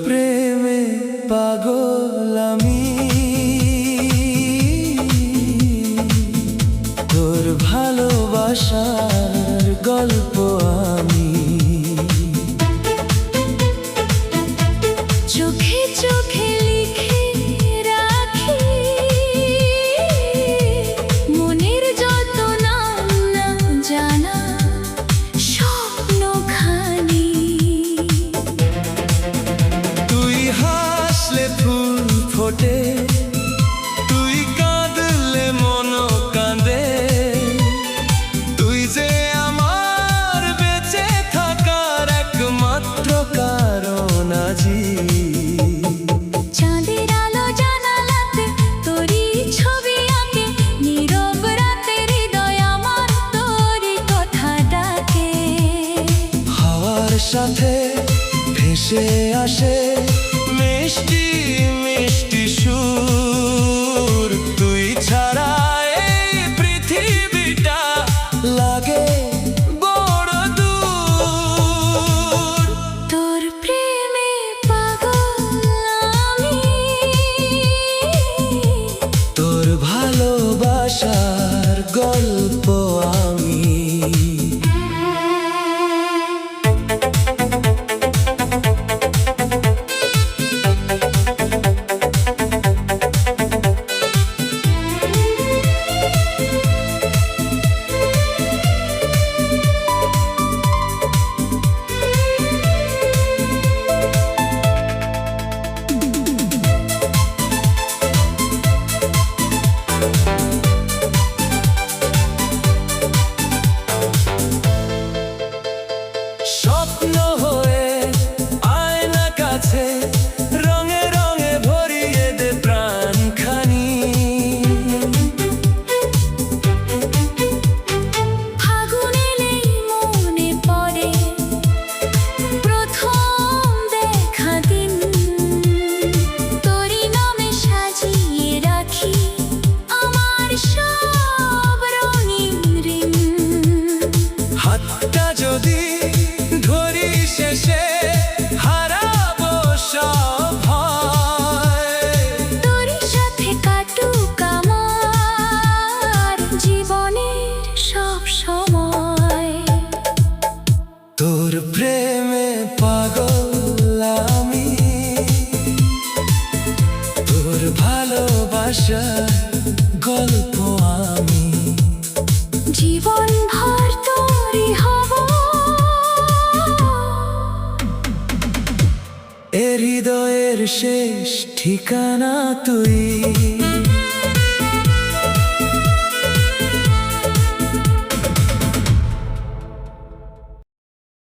প্রেমে পাগল আমি, তোর ভালোবাসার গল্প আমি। চোখে চোখে লিখে রাখি মনের যত নাম না জানা স্বপ্নখানি। তুই হাসলে ফুল ফোটে, তুই কাঁদলে মন কাঁদে, তুই যে আমার বেঁচে থাকার একমাত্র কারণ আজি। চাঁদের আলো জানালাতে তোরই ছবি আঁকে, নীরব রাতের হৃদয় আমার তোরই কথা ডাকে। হাওয়ার সাথে ভেসে আসে মিষ্টি মিষ্টি সুর, তুই ছাড়া এই পৃথিবীটা লাগে বড় দূর। তোর প্রেমে পাগল আমি, তোর ভালোবাসার গল্প আমি। স্বপ্ন হয়ে আয়না কাছে রঙে রঙে ভরিয়ে দে প্রাণখানি। ফাগুন এলেই মনে পড়ে প্রথম দেখা দিন, তোরই নামে সাজিয়ে রাখি আমার সব রঙিন ঋণ। হাতটা যদি ধরি শেষে হারাবো সব ভয়, তোরই সাথে কাটুক আমার জীবনের সব সময়। তোর প্রেমে পাগল আমি, তোর ভালোবাসার গল্প আমি। জীবন ভর তোরই হব, এ হৃদয়ের শেষ ঠিকানা তুই।